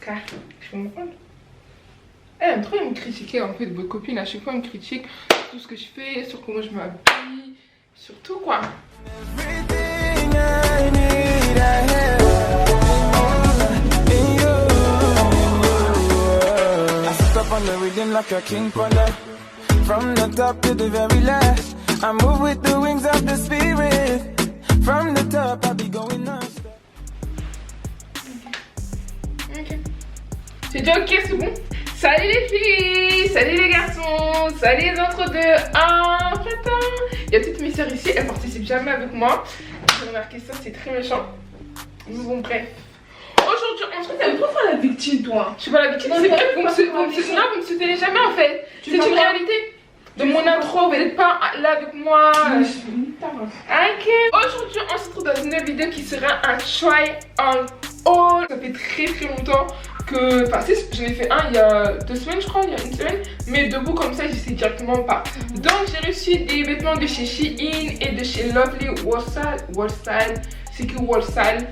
frère. Je me rends compte. Elle aime trop me critiquer en fait, vos copines à chaque fois me critiquent sur tout ce que je fais, sur comment je m'habille, sur tout quoi. From the top to the very last, I move with the wings of the spirit. From the top, I'll be going non-stop. Ok. C'est déjà ok, c'est bon. Salut les filles, salut les garçons, salut les entre-deux. Ah, putain. Il y a toutes mes sœurs ici, elles participent jamais avec moi. J'ai remarqué ça, c'est très méchant. Bon, bref. Aujourd'hui, en fait, t'avais trop faire la victime, toi. Je suis pas la victime, c'est vrai que vous me soutenez jamais en fait. C'est une réalité. De mon intro, vous n'êtes pas là avec moi. Ok. Aujourd'hui, on se retrouve dans une vidéo qui sera un try on haul. Ça fait très longtemps que. Enfin, si, j'en ai fait un il y a 2 semaines, je crois, il y a 1 semaine. Mais debout comme ça, je sais directement pas. Donc, j'ai reçu des vêtements de chez Shein et de chez Lovely Wholesale. C'est que Wholesale.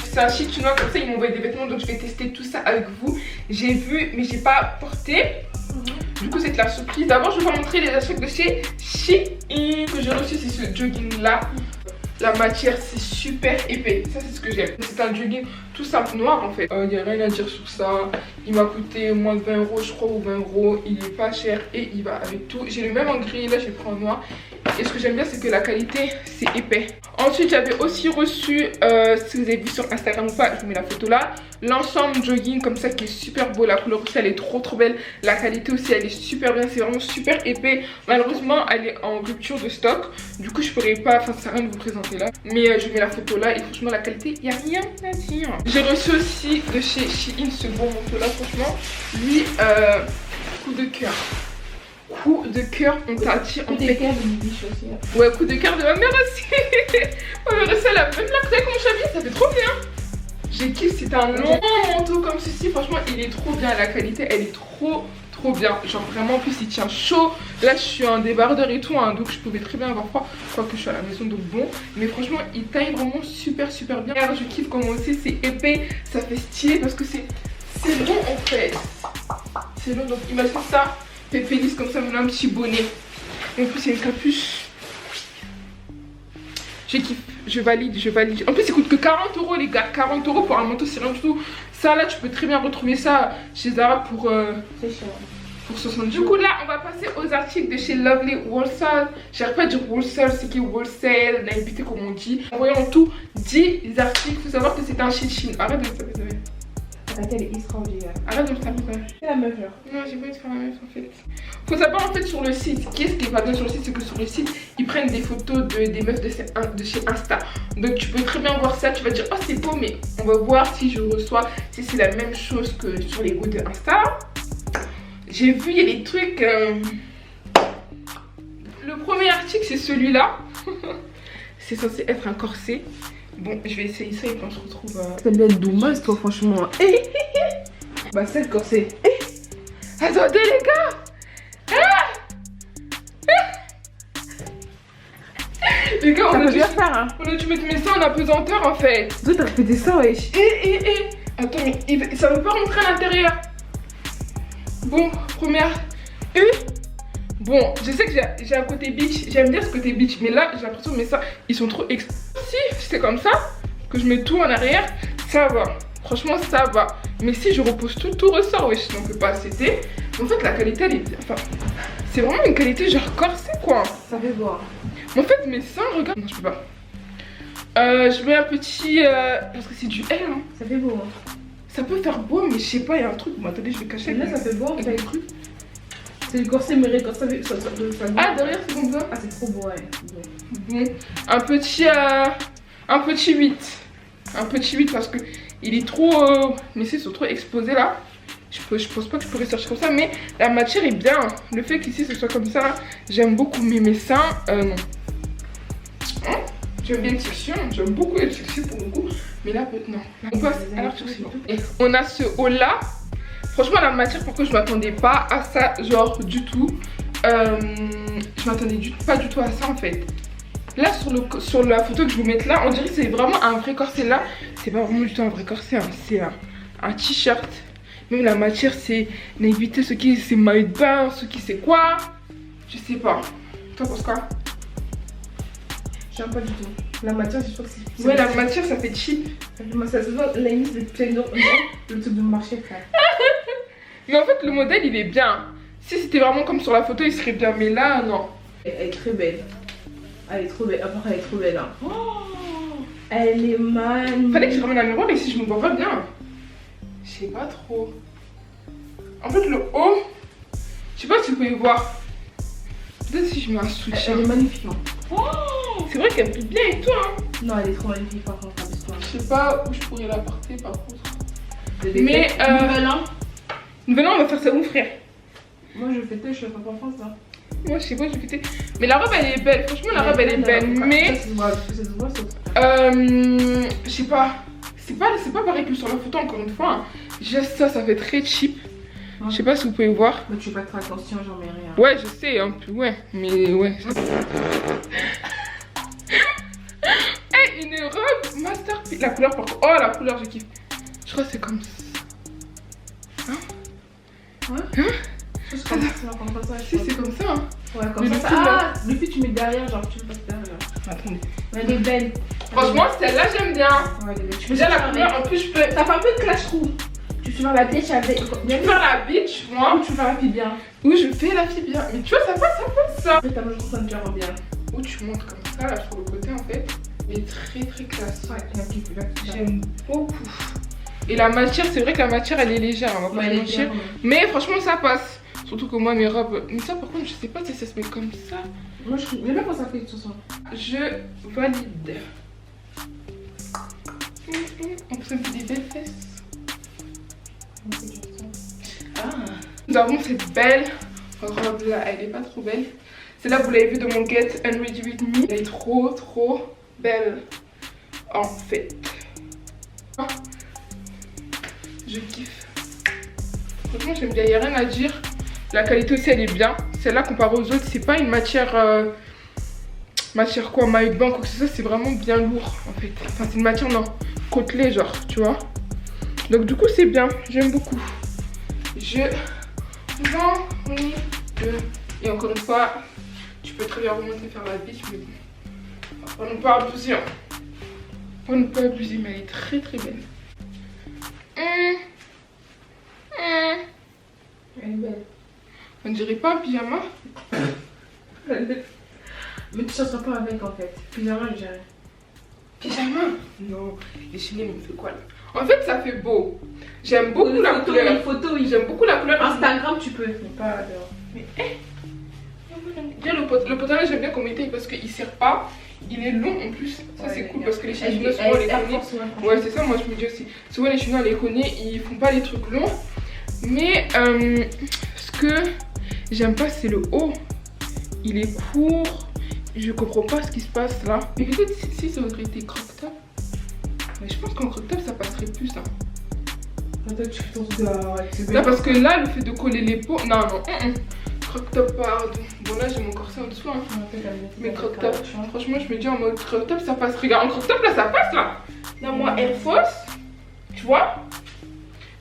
C'est un chic chinois comme ça, ils m'ont envoyé des vêtements donc je vais tester tout ça avec vous. J'ai vu mais j'ai pas porté. Du coup c'est la surprise. D'abord je vais vous montrer les achats de chez Shein que j'ai reçu, c'est ce jogging là. La matière c'est super épais, ça c'est ce que j'aime. C'est un jogging tout simple noir en fait. Il n'y a rien à dire sur ça. Il m'a coûté moins de 20 € je crois ou 20 €. Il est pas cher et il va avec tout. J'ai le même en gris, là j'ai pris en noir. Et ce que j'aime bien c'est que la qualité c'est épais. Ensuite j'avais aussi reçu, si vous avez vu sur Instagram ou pas, je vous mets la photo là, l'ensemble jogging comme ça qui est super beau. La couleur aussi elle est trop belle. La qualité aussi elle est super bien, c'est vraiment super épais. Malheureusement elle est en rupture de stock. Du coup je pourrais pas, enfin ça sert à rien de vous présenter là. Mais je mets la photo là et franchement la qualité il n'y a rien à dire. J'ai reçu aussi de chez Shein ce bon manteau là, franchement. Lui, coup de cœur. Coup de cœur, on t'a dit en fait. Ouais, coup de cœur de ma mère aussi. Ma mère aussi, elle a même la clé comme j'habille, ça fait trop bien. J'ai kiffé, c'est un long manteau comme ceci. Franchement, il est trop bien. La qualité, elle est trop bien. Genre vraiment, en plus, il tient chaud. Là, je suis en débardeur et tout, hein, donc je pouvais très bien avoir froid. Quoique je suis à la maison, donc bon. Mais franchement, il taille vraiment super bien. Alors, je kiffe comment aussi, c'est épais. Ça fait stylé parce que c'est long en fait. C'est long, donc imagine ça. Pépé lisse comme ça, maintenant un petit bonnet. Et en plus, il y a une capuche. Je kiffe, je valide. En plus, il coûte que 40 € les gars. 40 € pour un manteau, c'est rien du tout. Ça, là, tu peux très bien retrouver ça chez Zara pour 60 €. Du coup, là, on va passer aux articles de chez Lovely Wholesale. J'arrive pas à dire Wholesale, c'est qui Wholesale, l'habité comme on dit. En voyant en tout 10 articles. Il faut savoir que c'est un Shein. Arrête de me taper. Elle est extraordinaire. Arrête de me taper. C'est la meuf là. Non, j'ai pas envie de faire la meuf en fait. Faut savoir en fait sur le site, qu'est-ce qui est pas bien sur le site, c'est que sur le site, ils prennent des photos des meufs de chez Insta. Donc tu peux très bien voir ça, tu vas dire oh c'est beau, mais on va voir si je reçois, si c'est la même chose que sur les goûts de Insta. J'ai vu, il y a des trucs... Le premier article c'est celui-là. C'est censé être un corset. Bon, je vais essayer ça et puis on se retrouve... Ça doit être dommage toi franchement. Bah c'est le corset. Attendez les gars. Les gars, on a dû faire hein. On a dû mettre mes seins en apesanteur en fait. Toi t'as répété ça wesh. Attends mais ça veut pas rentrer à l'intérieur. Bon, première Bon, je sais que j'ai un côté bitch. J'aime bien ce côté bitch. Mais là, j'ai l'impression que mes seins, ils sont trop Si c'est comme ça, que je mets tout en arrière, ça va. Franchement, ça va. Mais si je repose tout ressort. Wesh, donc pas c'était. En fait, la qualité, elle est... Enfin, c'est vraiment une qualité genre corset, quoi. Ça fait voir. En fait, mes seins, regarde... Non, je peux pas. Je mets un petit... parce que c'est du L, hein. Ça fait beau, hein. Ça peut faire beau, mais je sais pas, il y a un truc... Bon, attendez, je vais cacher. Là, ça fait beau, avec le truc. C'est le corset, mais quand ça fait... Ah, derrière, c'est comme ça. Ah, c'est trop beau, ouais. Bon, un petit 8. Un petit 8 parce que il est trop... mes seins sont trop exposés là. Je pense pas que je pourrais sortir comme ça, mais la matière est bien. Le fait qu'ici ce soit comme ça, j'aime beaucoup. Mais mes seins, non. Hein, j'aime bien une section, j'aime beaucoup une section pour le coup. Mais là, non. On passe à l'article suivant. On a ce haut là. Franchement, la matière, pourquoi je m'attendais pas à ça, genre du tout. Je m'attendais pas du tout à ça en fait. Là, sur la photo que je vous mets là, on dirait que c'est vraiment un vrai corset là. C'est pas vraiment du tout un vrai corset, hein. C'est un t-shirt. Même la matière, c'est éviter ce qui c'est maillot de bain, ce qui c'est quoi. Je sais pas. Toi, penses quoi? J'aime pas du tout. La matière, je trouve que c'est. Ouais, la matière, ça fait cheap. Ça se voit, la limite, c'est plein d'or. Le truc de marché, frère. Mais en fait, le modèle, il est bien. Si c'était vraiment comme sur la photo, il serait bien. Mais là, non. Elle est très belle. Elle est trop belle. Après, elle est trop belle. Hein. Oh, elle est magnifique. Fallait que je ramène un miroir ici, je me vois pas bien. Je sais pas trop. En fait, le haut, je sais pas si vous pouvez voir. Peut-être si je mets un soutien. Elle est magnifique. Hein. Oh, c'est vrai qu'elle plie bien et tout. Hein. Non, elle est trop magnifique par contre. Je sais pas où je pourrais la porter par contre. Mais Nouvel an, on va faire ça où, frère? Moi, je fais tes cheveux en France là. Moi, je sais pas, je vais fêter. Mais la robe, elle est belle. Franchement, la robe, elle est belle. Mais. Je sais pas. C'est pas pareil que sur la photo, encore une fois. Juste ça fait très cheap. Je sais pas si vous pouvez voir. Mais tu vas être attention, j'en mets rien. Ouais, je sais, un peu, ouais. Mais ouais. Hey, une robe masterpiece. La couleur, par contre. Oh, la couleur, je kiffe. Je crois que c'est comme ça. Hein? Hein? C'est comme ça. Si, c'est comme ça. Hein. Ouais, comme ça. Ah, depuis tu mets derrière, genre tu veux pas derrière. Attendez. Elle est belle. Franchement, celle-là, j'aime bien. Ouais, elle est belle. Déjà, la couleur, en plus, je peux. Ça fait un peu de clash trou. Tu peux faire la beach avec. Tu peux faire la beach, moi. Ou tu fais la fille bien. Ou je fais la fille bien. Mais tu vois, ça passe. Après, t'as besoin de faire bien. Ou tu montes comme ça, là, sur le côté, en fait. Mais très, très classe. Ouais, il y a un petit peu là. J'aime beaucoup. Et la matière, c'est vrai que la matière, elle est légère. On va pas se mentir. Mais franchement, ça passe. Surtout que moi, mes robes. Mais ça, par contre, je sais pas si ça se met comme ça. Moi, je sais pas comment ça fait de toute façon. Je valide. On peut mettre des belles fesses. Ah. Nous avons cette belle robe là. Elle est pas trop belle. Celle-là, vous l'avez vu de mon Get Unready With Me. Elle est trop, trop belle. En fait. Je kiffe. Franchement, j'aime bien. Il n'y a rien à dire. La qualité aussi, elle est bien. Celle-là, comparée aux autres, c'est pas une matière. Matière quoi, maillot de bain, quoi que ce soit, c'est vraiment bien lourd en fait. Enfin, c'est une matière, non, côtelée, genre, tu vois. Donc, du coup, c'est bien. J'aime beaucoup. Je vends les deux. Et encore une fois, tu peux très bien remonter faire la biche, mais bon. On ne peut pas abuser. Hein. On ne peut pas abuser, mais elle est très très belle. Elle est belle. On dirait pas un pyjama. Mais tu sortiras pas avec en fait. Pyjama, je dirais. Pyjama? Non, les chenilles me fait quoi là? En fait, ça fait beau. J'aime beaucoup la couleur. Une photo, oui. J'aime beaucoup la couleur. Instagram, tu peux. Mais pas dehors. Mais bien le pantalon, j'aime bien qu'on m'étaye parce qu'il sert pas. Il est long en plus. Ça, ouais, c'est cool parce que les chinois, souvent, on les connaît. Ouais, c'est ça, moi je me dis aussi. Souvent, les chinois, on les connaît, ils font pas les trucs longs. Mais ce que j'aime pas, c'est le haut. Il est court. Je comprends pas ce qui se passe là. Mais peut-être si ça aurait été crop top. Mais je pense qu'en crop top, ça passerait plus. Hein. Peut-être tu penses de. Non, parce que là, le fait de coller les peaux. Non, non. Crop top, pardon. Bon, là, j'ai mon corset en dessous. Hein. Mais crop top, franchement, je me dis en mode crop top, ça passe. Regarde, en crop top, là, ça passe là. Là, moi, Air Force. Tu vois?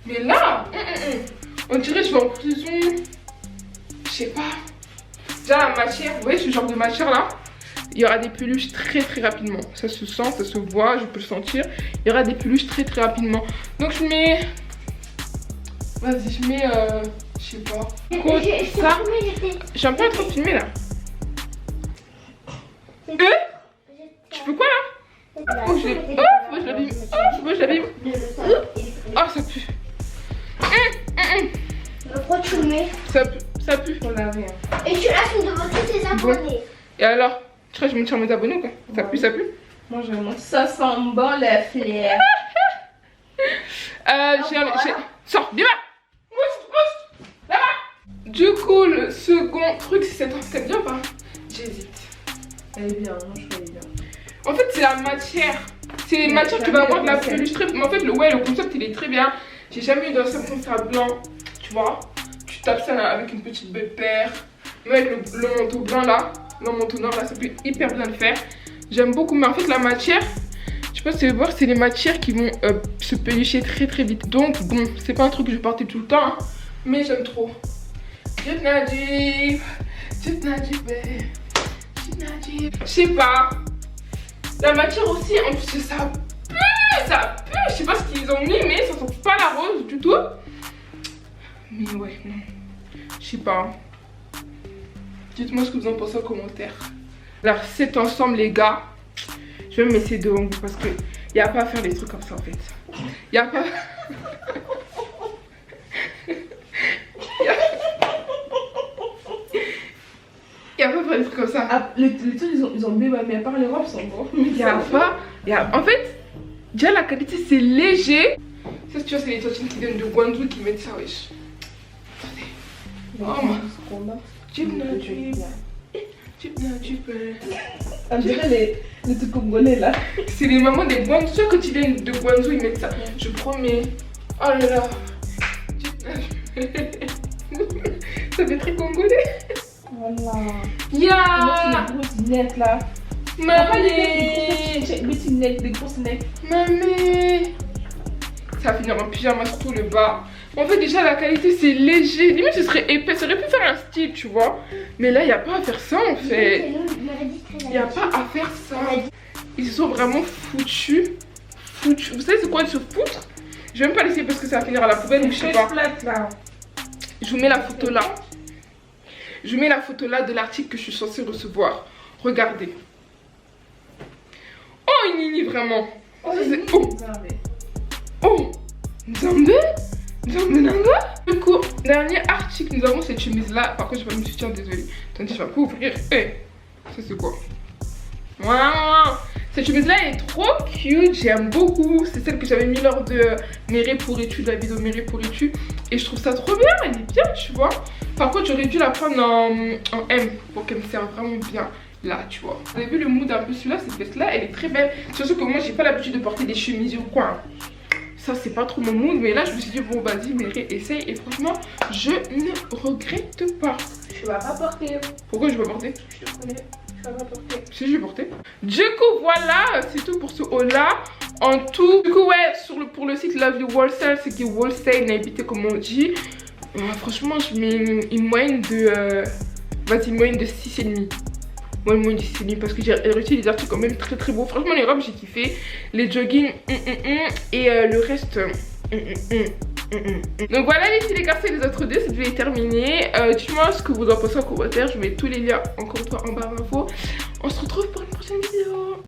Mais là, on dirait que je vais en prison. Je sais pas. Déjà, la matière, vous voyez ce genre de matière là? Il y aura des peluches très très rapidement. Ça se sent, ça se voit, je peux le sentir. Il y aura des peluches très très rapidement. Donc je mets. Vas-y, je mets. Je sais pas. Ça. J'ai un peu trop filmé là. Tu peux quoi là? Oh, je l'ai. Oh, je l'abîme. Oh, je l'abîme. Oh, ça pue. Pourquoi tu le mets? Ça pue. Ça pue. On a rien. Et tu laisses devant tous tes abonnés. Et alors? Tu crois que je monte sur mes abonnés ou quoi? Ça pue, ça pue? Moi je monte. Ça sent bon le flair. Sors, viens là! Là-bas! Du coup, le second truc, c'est cette. T'aimes bien ou pas? J'hésite. Elle est bien, moi je trouve elle est bien. En fait, c'est la matière. C'est une matière qui va avoir de la peluche très. Mais en fait, le concept il est très bien. J'ai jamais eu d'un seul concept blanc, tu vois. Tu tapes ça là, avec une petite belle paire. Même avec le manteau blanc là, le manteau noir là, ça peut hyper bien le faire. J'aime beaucoup, mais en fait, la matière, Je pense que voir, c'est les matières qui vont se pelucher très très vite. Donc bon, c'est pas un truc que je vais porter tout le temps, hein, mais j'aime trop. Je sais pas. La matière aussi, en plus ça pue, je sais pas ce qu'ils ont mis, mais ça sent pas la rose du tout. Mais ouais, non, je sais pas. Dites-moi ce que vous en pensez en commentaire. Alors cet ensemble les gars, je vais me essayer devant vous parce que y a pas à faire des trucs comme ça en fait. Y a pas. Y a pas à faire des trucs comme ça. Ah, les trucs ils ont bien, mais à part les robes sont bons. Y a pas. En fait, déjà la qualité c'est léger. Ça tu vois c'est les tontines qui viennent de Guangzhou qui mettent ça wesh. Attendez. On dirait les trucs congolais là. C'est les mamans des Guangzhou, quand ils viennent de Guangzhou ils mettent ça. Je promets. Oh là là. Ça fait très congolais. Voilà. Ya. Des grosses lunettes là. Mamie. Des petites lunettes, des grosses lunettes. Mamie. Ça va finir en pyjama, surtout le bas. En fait déjà la qualité c'est léger. Limite ce serait épais, ça aurait pu faire un style tu vois. Mais là il n'y a pas à faire ça en fait. Il n'y a pas à faire ça. Ils se sont vraiment foutus. Vous savez c'est quoi de se foutre? Je vais même pas laisser parce que ça va finir à la poubelle ou je sais pas. Je vous mets la photo là. Je mets la photo là de l'article que je suis censée recevoir. Regardez. Oh Nini vraiment. Oh, Oh Nzambe. Du coup, dernier article, nous avons cette chemise là. Par contre, je vais pas me soutien, désolée. Attendez, je vais pas ouvrir. Ça c'est quoi? Waouh. Cette chemise là est trop cute, j'aime beaucoup. C'est celle que j'avais mis lors de mes raies pour études, la vidéo mes raies pour études. Et je trouve ça trop bien, elle est bien, tu vois. Par contre, j'aurais dû la prendre en M pour qu'elle me serve vraiment bien. Là, tu vois. Vous avez vu le mood un peu celui-là, cette veste là, elle est très belle. Surtout que moi, j'ai pas l'habitude de porter des chemises ou quoi. Ça, c'est pas trop mon mood, mais là, je me suis dit, bon, vas-y, Méré, essaye. Et franchement, je ne regrette pas. Tu vas pas porter. Pourquoi je vais porter? Je te connais. Tu vas pas porter. Si, je vais porter. Du coup, voilà, c'est tout pour ce haul-là. En tout, du coup, ouais, pour le site Lovely Wholesale, c'est qui Wholesale, n'habitez comme on dit. Franchement, je mets une moyenne de. Vas-y, une moyenne de 6,5. Moi, une moyenne de 6,5 parce que j'ai réussi des articles quand même très très beaux. Franchement, les robes, j'ai kiffé. Les joggings, et le reste. Donc voilà les filles, les garçons et les autres deux, cette vidéo est terminée. Dites-moi ce que vous en pensez en commentaire. Je mets tous les liens encore une fois en barre d'infos. On se retrouve pour une prochaine vidéo.